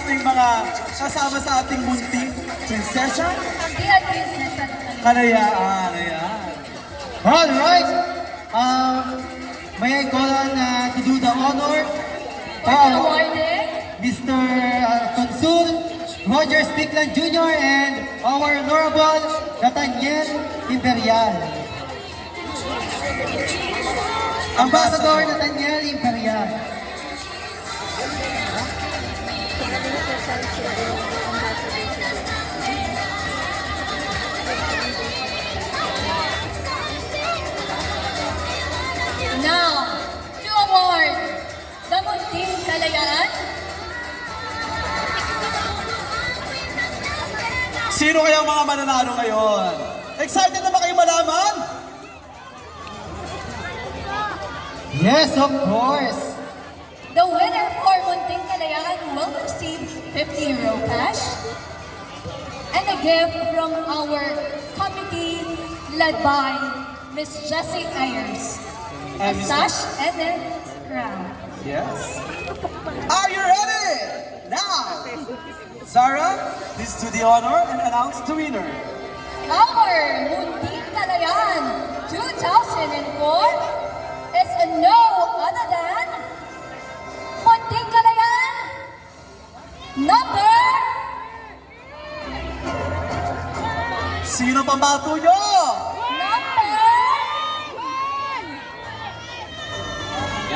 ating mga kasama sa ating munting prinsesa. Ayan, prinsesa. Kalayaan, ayan. Alright, may I call on to do the honor Awarded. Mr. Consul Roger Stickland Jr. and our Honorable Nathaniel Imperial. Ambassador Nathaniel Imperial. Now, to award the Munting Kalayaan. Sino kaya ang mga mananalo ngayon? Excited na ba kayo malaman? Yes, of course. The winner for Munting Kalayaan will receive 50 euro cash and a gift from our committee led by Miss Jessie Ayers. A sash and a crown. Yes. Are you ready? Now, Zara, please do the honor and announce the winner. Our Munting Kalayaan 2004 is no other than Munting Kalayaan number. Sino pambato nyo? Number.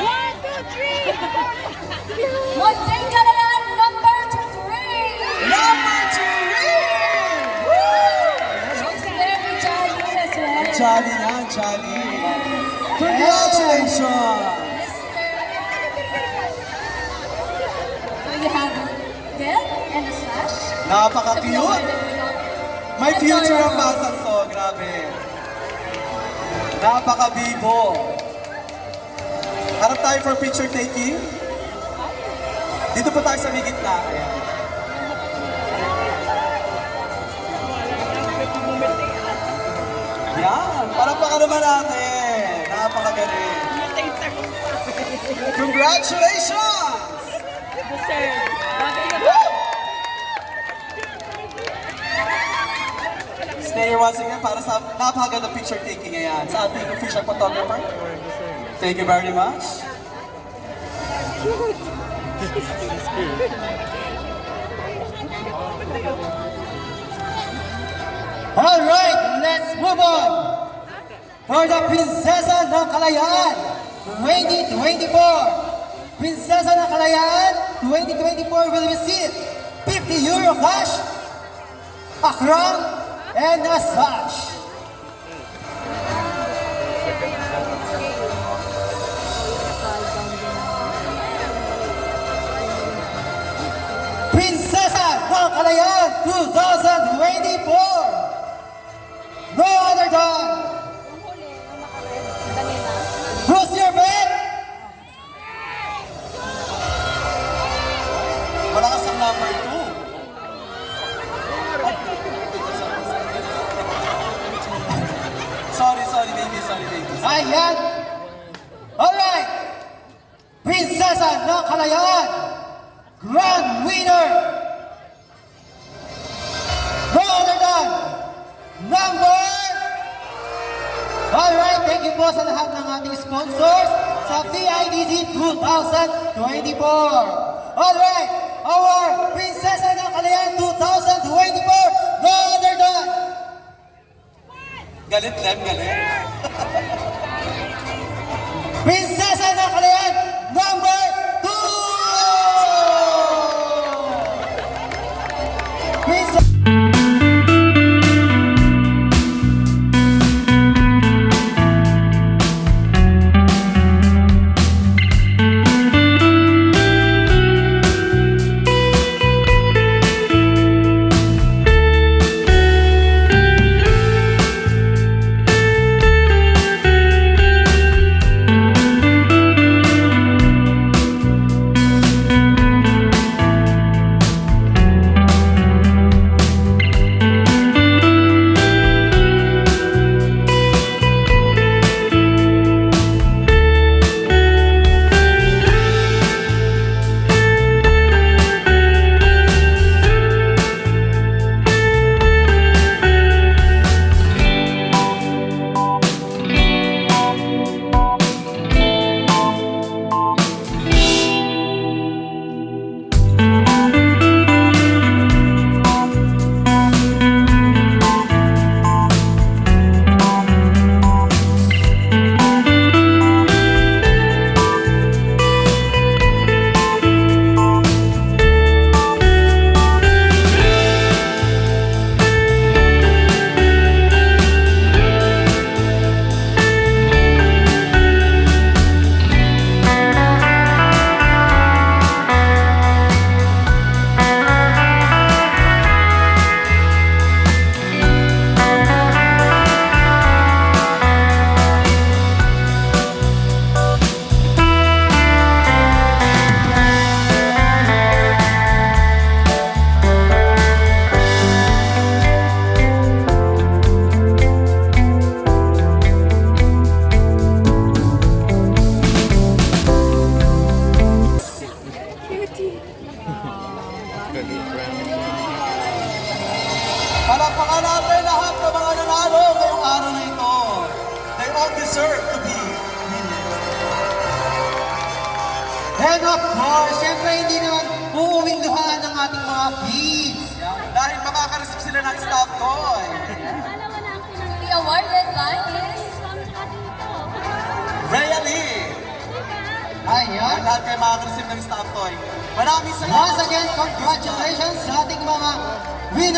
1, 2, 3. Munting Kalayaan number 3. Number 3! Woo! She's very jolly as well. Jolly na, Jolly. Congratulations! So you have a gift and a sash. Napaka-cute! May future ang batang to, grabe. Napaka-bibo. Harap tayo for picture taking. Dito po tayo sa may gitna. Ayan. Yan, palakpakan naman natin. Napakagaling. Congratulations! Woo! Stay here once again para sa napakaganda picture taking ngayon sa ating official photographer. Thank you very much. Alright, let's move on. For the Prinsesa ng Kalayaan 2024. Prinsesa ng Kalayaan 2024 will receive 50 euro cash, a crown, and a sash. Prinsesa ng Kalayaan 2024. No other than who's your bet? Wala ka sa number 2. Sorry baby. Ayan. Alright. Prinsesa ng Kalayaan. Grand winner. No other than number. Alright, thank you po sa lahat ng ating sponsors sa PIDC 2024. Alright, our Prinsesa ng Kalayaan 2024. No other than Galit lang, galit. Prinsesa ng Kalayaan number 2! Prinsesa And of course, syempre hindi naman uuwing luhaan ng ating mga kids. Dahil makaka-receive sila ng staff toy. The awarded line is Rhea Lee. Ayan. Lahat kayo makaka-receive ng staff toy. Maraming salamat. Once again, congratulations sa ating mga winner.